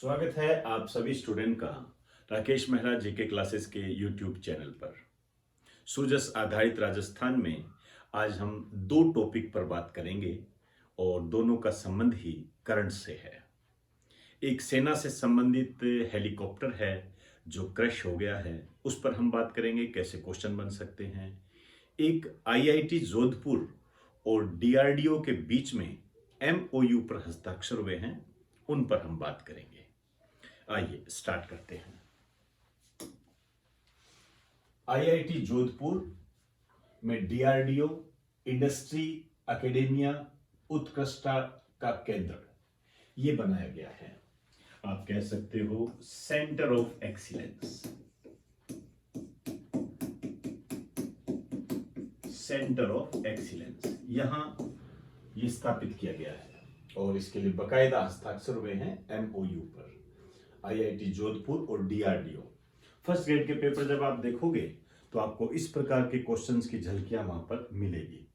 स्वागत है आप सभी स्टूडेंट का राकेश मेहरा जीके क्लासेस के यूट्यूब चैनल पर। सूजस आधारित राजस्थान में आज हम दो टॉपिक पर बात करेंगे और दोनों का संबंध ही करंट से है। एक सेना से संबंधित हेलीकॉप्टर है जो क्रैश हो गया है, उस पर हम बात करेंगे, कैसे क्वेश्चन बन सकते हैं। एक आईआईटी जोधपुर और डीआरडीओ के बीच में एमओयू पर हस्ताक्षर हुए हैं, उन पर हम बात करेंगे। आइए स्टार्ट करते हैं। आईआईटी जोधपुर में डीआरडीओ इंडस्ट्री एकेडेमिया उत्कृष्टता का केंद्र ये बनाया गया है। आप कह सकते हो centre of excellence. Centre of excellence यहां ये स्थापित किया गया है और इसके लिए बकायदा हस्ताक्षर हुए हैं एमओयू पर। आईआईटी जोधपुर और डीआरडीओ। फर्स्ट ग्रेड के पेपर जब आप देखोगे तो आपको इस प्रकार के क्वेश्चंस की झलकियां वहां पर मिलेगी।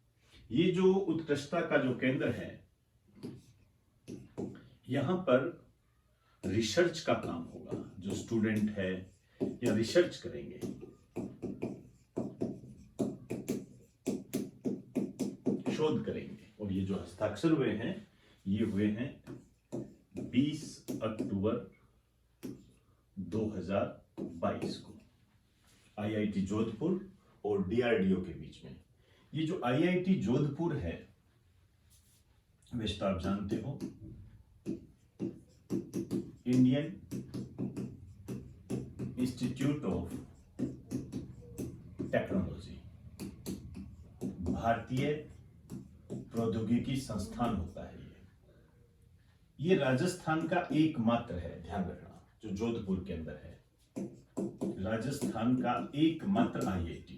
ये जो उत्कृष्टता का जो केंद्र है, यहां पर रिसर्च का काम होगा। जो स्टूडेंट है या रिसर्च करेंगे, शोध करेंगे, और ये जो हस्ताक्षर हुए हैं ये हुए हैं 20 अक्टूबर 2022 को आईआईटी जोधपुर और डीआरडीओ के बीच में। ये जो आईआईटी जोधपुर है, वैसे आप जानते हो इंडियन इंस्टीट्यूट ऑफ टेक्नोलॉजी, भारतीय प्रौद्योगिकी संस्थान होता है। ये राजस्थान का एकमात्र है, ध्यान रखना, जो जोधपुर के अंदर है। राजस्थान का एकमात्र आईआईटी।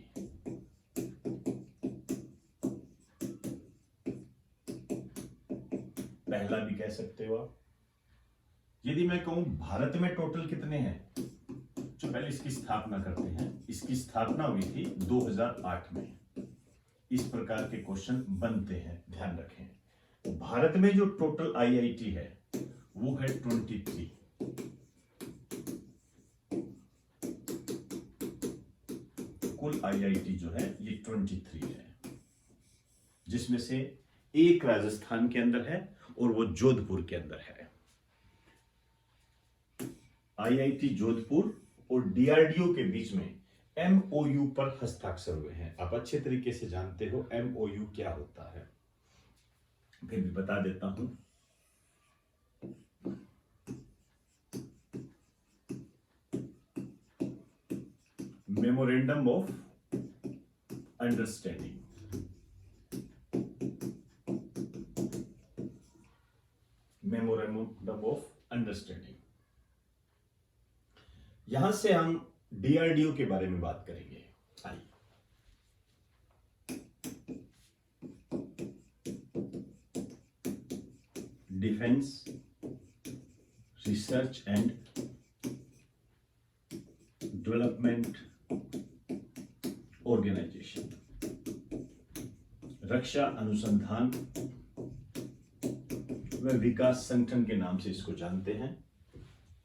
पहला भी कह सकते हो आप। यदि मैं कहूं भारत में टोटल कितने हैं, तो पहले इसकी स्थापना करते हैं। इसकी स्थापना हुई थी 2008 में। इस प्रकार के क्वेश्चन बनते हैं, ध्यान रखें। भारत में जो टोटल आईआईटी है वो है 23। कुल आईआईटी जो है ये 23 है, जिसमें से एक राजस्थान के अंदर है और वो जोधपुर के अंदर है। आईआईटी जोधपुर और डीआरडीओ के बीच में एमओयू पर हस्ताक्षर हुए हैं। आप अच्छे तरीके से जानते हो एमओयू क्या होता है, फिर भी बता देता हूं। Memorandum of understanding. Memorandum of understanding. यहां से हम डीआरडीओ के बारे में बात करेंगे। आइए, defence research and development organisation, रक्षा अनुसंधान व विकास संगठन के नाम से इसको जानते हैं।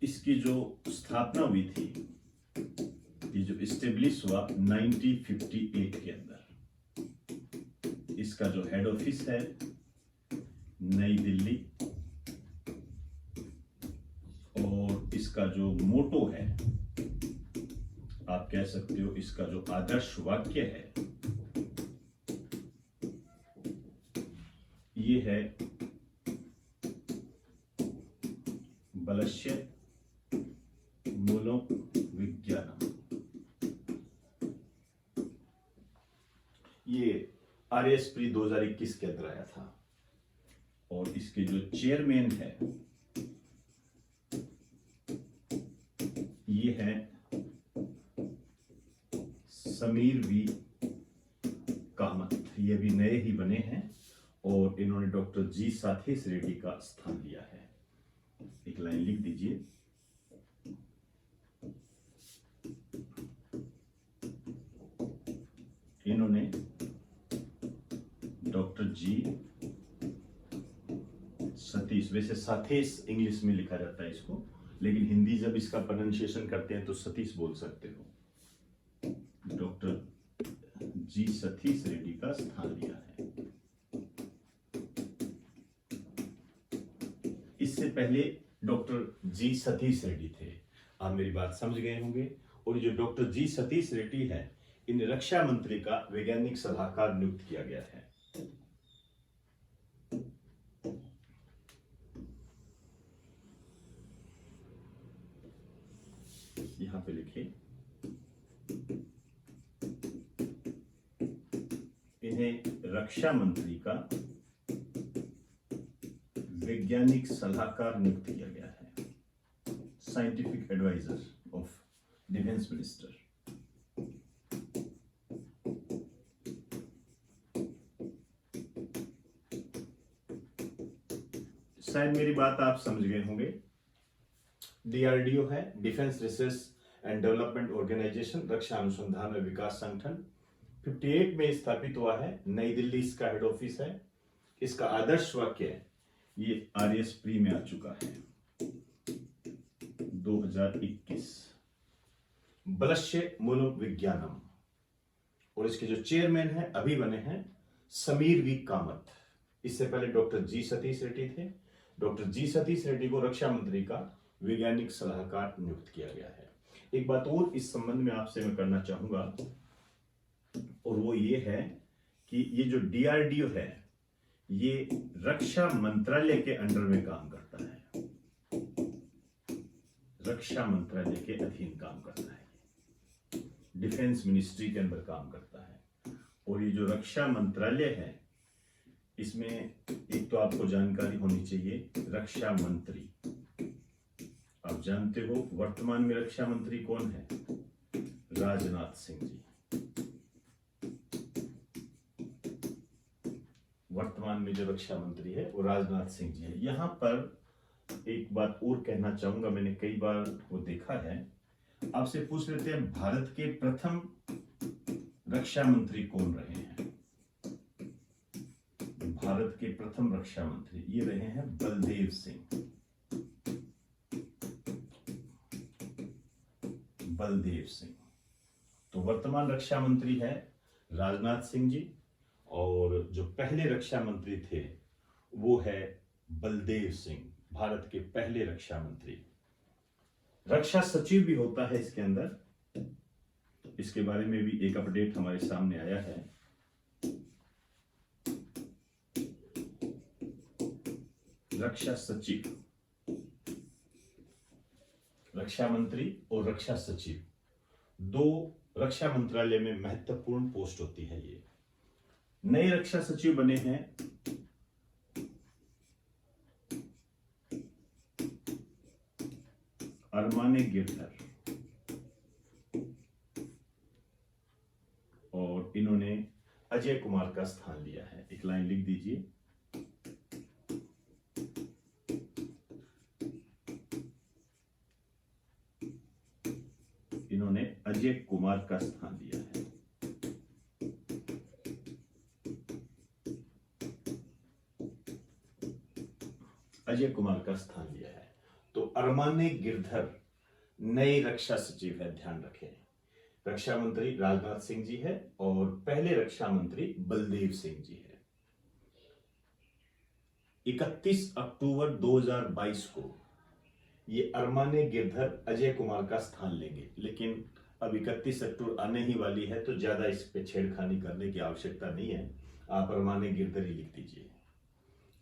इसकी जो स्थापना हुई थी, ये जो इस्टेब्लिश हुआ 1958 के अंदर। इसका जो हेड ऑफिस है नई दिल्ली, और इसका जो मोटो है, आप कह सकते हो इसका जो आदर्श वाक्य है, ये है बलस्य मूलो विज्ञानम। ये आरएसपी 2021 के अंदर आया था, और इसके जो चेयरमैन है ये है समीर वी कामत। ये भी नए ही बने हैं और इन्होंने डॉक्टर जी साथेश रेड्डी का स्थान लिया है। एक लाइन लिख दीजिए। इन्होंने डॉक्टर जी सतीश, वैसे साथेश इंग्लिश में लिखा जाता है इसको, लेकिन हिंदी जब इसका प्रोनाउंसिएशन करते हैं तो सतीश बोल सकते हो। डॉक्टर जी सतीश रेड्डी का स्थान लिया है। इससे पहले डॉक्टर जी सतीश रेड्डी थे। आप मेरी बात समझ गए होंगे। और जो डॉक्टर जी सतीश रेड्डी है, इन रक्षा मंत्री का वैज्ञानिक सलाहकार नियुक्त किया गया है। यहां पे लिखिए, इन्हें रक्षा मंत्री का वैज्ञानिक सलाहकार नियुक्त किया गया है। Scientific adviser of defence minister. शायद मेरी बात आप समझ गए होंगे। डीआरडीओ है, defence research and development organisation, रक्षा अनुसंधान और विकास संगठन। 58 में स्थापित हुआ है, नई दिल्ली इसका हेड ऑफिस है। इसका आदर्श वाक्य है, ये आरएस प्री में आ चुका है 2021, बलश्य मूलम विज्ञानम। और इसके जो चेयरमैन है अभी बने हैं समीर वी कामत। इससे पहले डॉक्टर जी सतीश रेड्डी थे। डॉक्टर जी सतीश रेड्डी को रक्षा मंत्री का वैज्ञानिक सलाहकार नियुक्त किया गया है। एक बात और इस संबंध में आपसे मैं करना चाहूंगा, और वो ये है कि ये जो डीआरडीओ है, ये रक्षा मंत्रालय के अंडर में काम करता है। रक्षा मंत्रालय के अधीन काम करता है, डिफेंस मिनिस्ट्री के अंदर काम करता है। और ये जो रक्षा मंत्रालय है, इसमें एक तो आपको जानकारी होनी चाहिए, रक्षा मंत्री। आप जानते हो वर्तमान में रक्षा मंत्री कौन है? राजनाथ सिंह जी। वर्तमान में जो रक्षा मंत्री है वो राजनाथ सिंह जी है। यहां पर एक बात और कहना चाहूंगा, मैंने कई बार वो देखा है। आपसे पूछ लेते हैं, भारत के प्रथम रक्षा मंत्री कौन रहे हैं? भारत के प्रथम रक्षा मंत्री ये रहे हैं बलदेव सिंह। बलदेव सिंह। तो वर्तमान रक्षा मंत्री है राजनाथ सिंह जी, और जो पहले रक्षा मंत्री थे वो है बलदेव सिंह, भारत के पहले रक्षा मंत्री। रक्षा सचिव भी होता है इसके अंदर, इसके बारे में भी एक अपडेट हमारे सामने आया है। रक्षा सचिव, रक्षा मंत्री और रक्षा सचिव, दो रक्षा मंत्रालय में महत्वपूर्ण पोस्ट होती है। ये नए रक्षा सचिव बने हैं अरमाने गिरधर, और इन्होंने अजय कुमार का स्थान लिया है। एक लाइन लिख दीजिए, इन्होंने अजय कुमार का स्थान लिया है। अजय कुमार का स्थान लिया है। तो अरमाने गिरधर नए रक्षा सचिव है, ध्यान रखें। रक्षा मंत्री राजनाथ सिंह जी है और पहले रक्षा मंत्री बलदेव सिंह जी है। 31 अक्टूबर 2022 को ये अरमाने गिरधर अजय कुमार का स्थान लेंगे, लेकिन अब 31 अक्टूबर आने ही वाली है, तो ज्यादा इस पे छेड़खानी करने की आवश्यकता नहीं है। आप अरमाने गिरधर ही लिख दीजिए।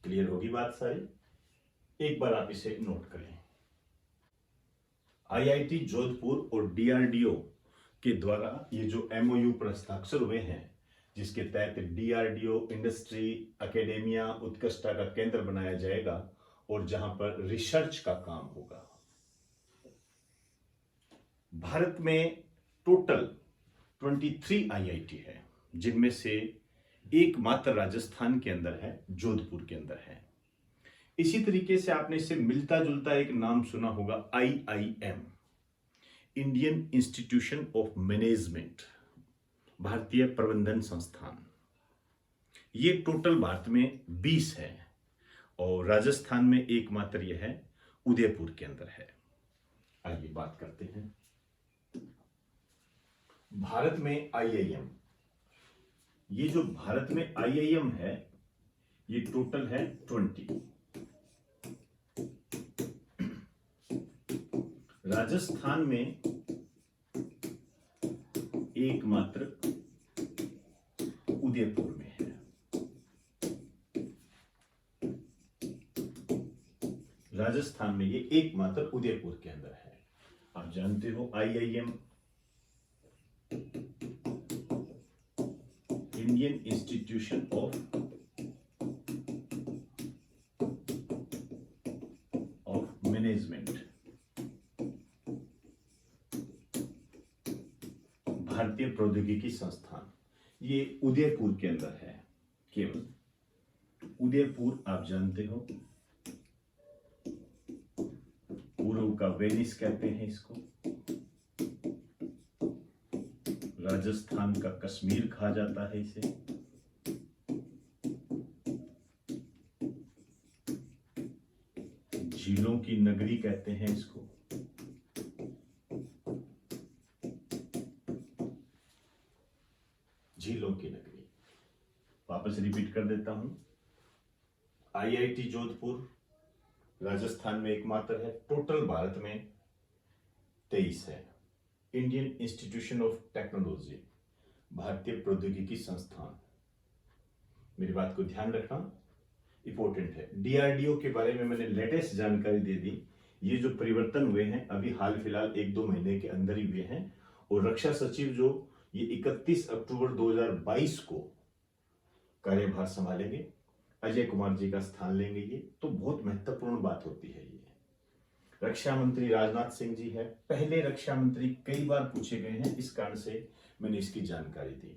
क्लियर होगी बात सारी? एक बार आप इसे नोट करें। आईआईटी जोधपुर और डीआरडीओ के द्वारा ये जो एमओयू पर हस्ताक्षर हुए हैं, जिसके तहत डीआरडीओ इंडस्ट्री एकेडेमिया उत्कृष्टता का केंद्र बनाया जाएगा और जहां पर रिसर्च का काम होगा। भारत में टोटल 23 आईआईटी है, जिनमें से एकमात्र राजस्थान के अंदर है, जोधपुर के अंदर है। इसी तरीके से आपने इससे मिलता जुलता एक नाम सुना होगा, IIM, Indian institution of management, भारतीय प्रबंधन संस्थान। ये टोटल भारत में 20 है और राजस्थान में एकमात्र यह है, उदयपुर के अंदर है। आइए बात करते हैं। भारत में आईआईएम, ये जो भारत में आईआईएम है ये टोटल है 20। राजस्थान में एकमात्र उदयपुर में है। राजस्थान में ये एकमात्र उदयपुर के अंदर है। आप जानते हो IIM Indian institution of management, भारतीय प्रौद्योगिकी संस्थान, ये उदयपुर के अंदर है। केवल उदयपुर, आप जानते हो पूर्व का वेनिस कहते हैं इसको, राजस्थान का कश्मीर कहा जाता है इसे, झीलों की नगरी कहते हैं इसको, झीलों की नगरी। वापस रिपीट कर देता हूं, आईआईटी जोधपुर राजस्थान में एकमात्र है, टोटल भारत में 23 है। इंडियन इंस्टीट्यूशन ऑफ टेक्नोलॉजी, भारतीय प्रौद्योगिकी संस्थान, मेरी बात को ध्यान रखना इंपॉर्टेंट है। डीआरडीओ के बारे में मैंने लेटेस्ट जानकारी दे दी। ये जो परिवर्तन हुए हैं अभी हाल फिलहाल 1-2 महीने के अंदर ही हुए हैं, और रक्षा सचिव जो ये 31 अक्टूबर 2022 को कार्यभार संभालेंगे, अजय कुमार जी का स्थान लेंगे। ये तो बहुत महत्वपूर्ण बात होती है। ये रक्षा मंत्री राजनाथ सिंह जी है, पहले रक्षा मंत्री कई बार पूछे गए हैं, इस कारण से मैंने इसकी जानकारी दी।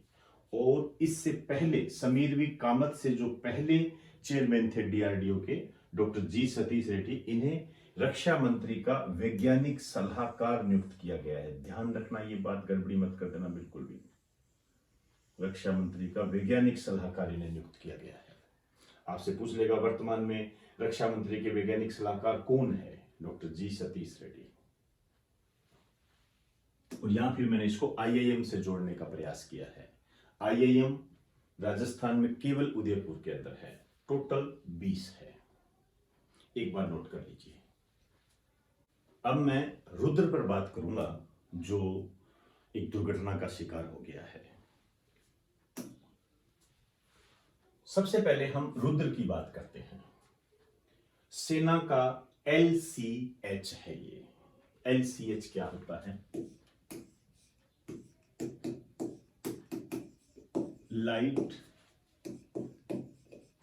और इससे पहले समीरवी कामत से जो पहले चेयरमैन थे डीआरडीओ के, डॉक्टर जी सतीश रेड्डी, इन्हें रक्षा मंत्री का वैज्ञानिक सलाहकार नियुक्त किया गया है। ध्यान रखना, ये बात गड़बड़ी मत कर देना बिल्कुल भी। रक्षा मंत्री का वैज्ञानिक सलाहकार इन्हें नियुक्त किया गया है। आपसे पूछ लेगा वर्तमान में रक्षा मंत्री के वैज्ञानिक सलाहकार कौन है? डॉक्टर जी सतीश रेड्डी। और यहां फिर मैंने इसको आईआईएम से जोड़ने का प्रयास किया है। आईआईएम राजस्थान में केवल उदयपुर के अंदर है, टोटल 20 है। एक बार नोट कर लीजिए। अब मैं रुद्र पर बात करूंगा जो एक दुर्घटना का शिकार हो गया है। सबसे पहले हम रुद्र की बात करते हैं। सेना का LCH है ये। LCH क्या होता है? Light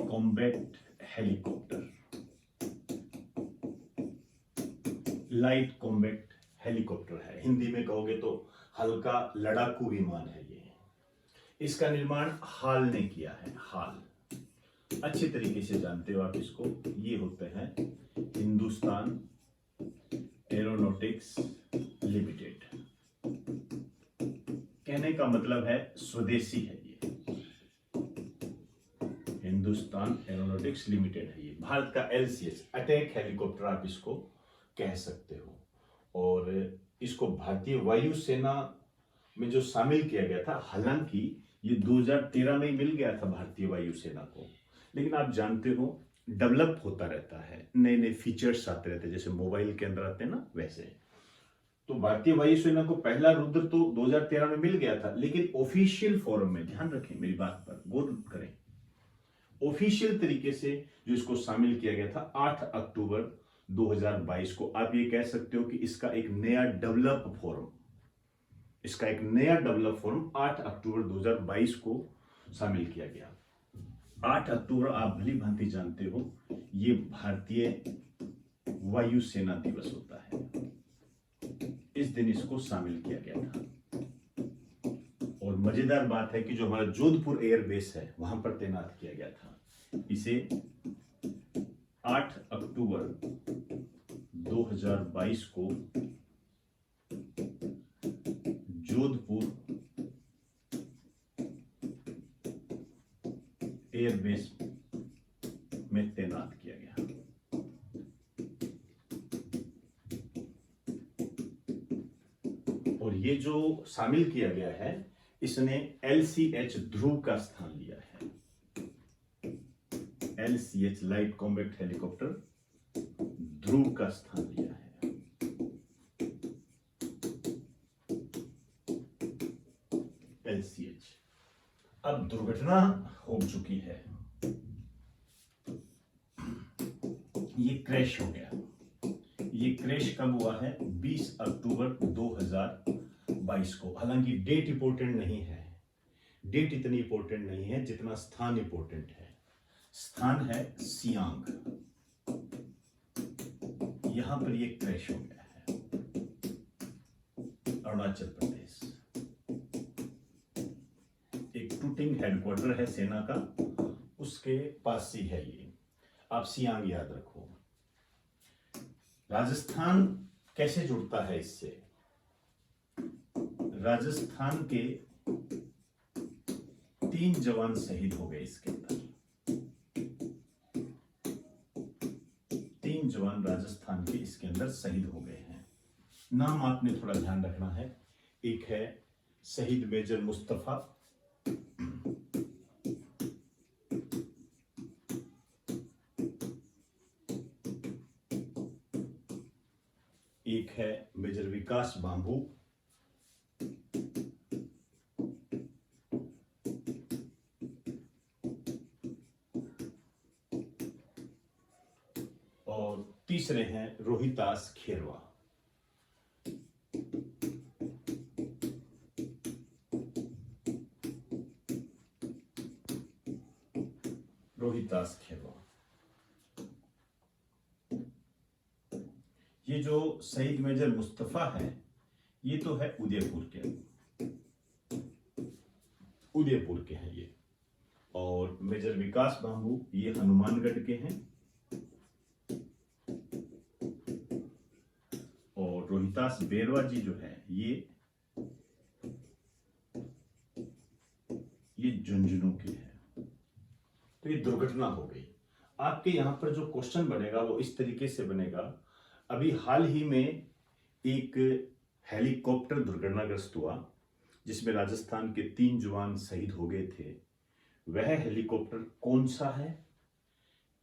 combat helicopter. Light combat helicopter है, हिंदी में कहोगे तो हल्का लड़ाकू विमान है ये। इसका निर्माण हाल ने किया है। हाल अच्छी तरीके से जानते हो आप इसको। ये होते हैं हिंदुस्तान एरोनॉटिक्स लिमिटेड। कहने का मतलब है स्वदेशी है ये, हिंदुस्तान एरोनॉटिक्स लिमिटेड है ये। भारत का LCH अटैक हेलीकॉप्टर आप इसको कह सकते हो। और इसको भारतीय वायुसेना में जो शामिल किया गया था, हालांकि ये 2013 में ही मिल गया था भारतीय वायुसेना को, लेकिन आप जानते हो डेवलप होता रहता है, नए नए फीचर्स आते रहते हैं, जैसे मोबाइल के अंदर आते हैं ना वैसे। तो भारतीय वायुसेना को पहला रुद्र तो 2013 में मिल गया था, लेकिन ऑफिशियल फॉर्म में, ध्यान रखें मेरी बात पर गौर करें, ऑफिशियल तरीके से जो इसको शामिल किया गया था 8 अक्टूबर 2022 को। आप ये कह सकते हो कि इसका एक नया डेवलप फॉर्म, इसका एक नया डेवलप फॉर्म 8 अक्टूबर 2022 को शामिल किया गया। 8 अक्टूबर आप भली भांति जानते हो ये भारतीय वायुसेना दिवस होता है। इस दिन इसको शामिल किया गया था। और मजेदार बात है कि जो हमारा जोधपुर एयरबेस है वहां पर तैनात किया गया था। इसे 8 अक्टूबर 2022 को जोधपुर एयरबेस में तैनात किया गया। ये जो शामिल किया गया है इसने LCH ध्रुव का स्थान लिया है। LCH लाइट कॉम्बैक्ट हेलीकॉप्टर ध्रुव का स्थान लिया है। LCH अब दुर्घटना हो चुकी है, ये क्रैश हो गया। ये क्रैश कब हुआ है? 20 अक्टूबर 2022 को। हालांकि डेट इंपॉर्टेंट नहीं है, डेट इतनी इंपॉर्टेंट नहीं है जितना स्थान इंपॉर्टेंट है। स्थान है सियांग, यहां पर ये क्रैश हो गया है, अरुणाचल प्रदेश। एक टूटिंग हेडक्वार्टर है सेना का, उसके पास ही है ये। आप सियांग याद रखो। राजस्थान कैसे जुड़ता है इससे? राजस्थान के 3 जवान शहीद हो गए इसके अंदर। 3 जवान राजस्थान के इसके अंदर शहीद हो गए हैं। नाम आपने थोड़ा ध्यान रखना है। एक है शहीद मेजर मुस्तफा, एक है मेजर विकास बांबू, और तीसरे हैं रोहितास खेरवा। रोहितास खेरवा। ये जो शहीद मेजर मुस्तफा है ये तो है उदयपुर के हैं ये, और मेजर विकास बांबू ये हनुमानगढ़ के हैं, और रोहितास बेरवा जी जो है ये झुंझुनू के हैं। तो ये दुर्घटना हो गई। आपके यहां पर जो क्वेश्चन बनेगा वो इस तरीके से बनेगा। अभी हाल ही में एक हेलीकॉप्टर दुर्घटनाग्रस्त हुआ जिसमें राजस्थान के 3 जवान शहीद हो गए थे। वह हेलीकॉप्टर कौन सा है,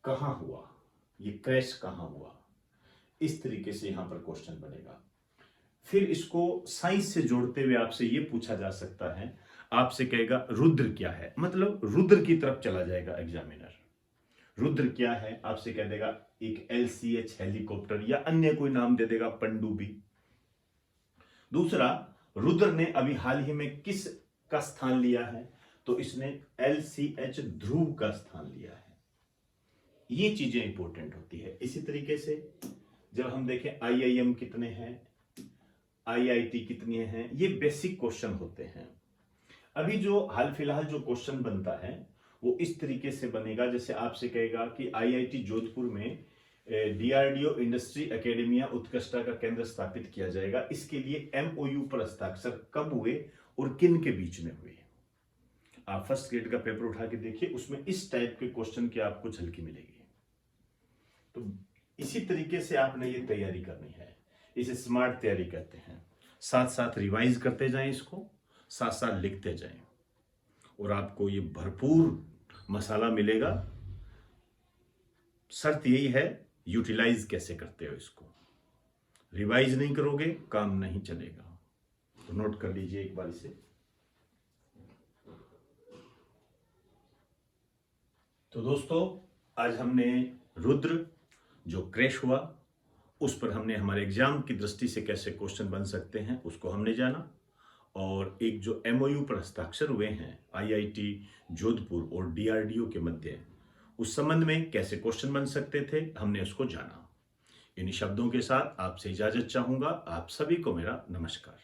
कहां हुआ, ये क्रैश कहां हुआ, इस तरीके से यहां पर क्वेश्चन बनेगा। फिर इसको साइंस से जोड़ते हुए आपसे ये पूछा जा सकता है, आपसे कहेगा रुद्र क्या है, मतलब रुद्र की तरफ चला जाएगा एग्जामिनर। रुद्र क्या है आपसे कह देगा एक LCH हेलीकॉप्टर, या अन्य कोई नाम दे देगा, पनडुब्बी। दूसरा, रुद्र ने अभी हाल ही में किस का स्थान लिया है? तो इसने LCH ध्रुव का स्थान लिया है। ये चीजें इंपॉर्टेंट होती है। इसी तरीके से जब हम देखें IIM कितने हैं, IIT कितनी हैं, ये बेसिक क्वेश्चन होते हैं। अभी जो हाल फिलहाल जो क्वेश्चन बनता है वो इस तरीके से बनेगा, जैसे आपसे कहेगा कि IIT जोधपुर में DRDO इंडस्ट्री एकेडमिया उत्कृष्टता का केंद्र स्थापित किया जाएगा। इसके लिए MOU पर हस्ताक्षर कब हुए और किन के बीच में हुए? आप फर्स्ट ग्रेड का पेपर उठा के देखिए, उसमें इस टाइप के क्वेश्चन की आपको झलकी मिलेगी। तो इसी तरीके से आपने ये तैयारी करनी है। इसे स्मार्ट तैयारी कहते हैं। साथ साथ रिवाइज करते जाएं, इसको साथ साथ लिखते जाएं, और आपको ये भरपूर मसाला मिलेगा। शर्त यही है, यूटिलाइज कैसे करते हो इसको। रिवाइज नहीं करोगे काम नहीं चलेगा। तो नोट कर लीजिए एक बार इसे। तो दोस्तों, आज हमने रुद्र जो क्रैश हुआ उस पर हमने हमारे एग्जाम की दृष्टि से कैसे क्वेश्चन बन सकते हैं उसको हमने जाना, और एक जो MOU पर हस्ताक्षर हुए हैं IIT जोधपुर और DRDO के मध्य, उस संबंध में कैसे क्वेश्चन बन सकते थे हमने उसको जाना। इन शब्दों के साथ आपसे इजाजत चाहूंगा। आप सभी को मेरा नमस्कार।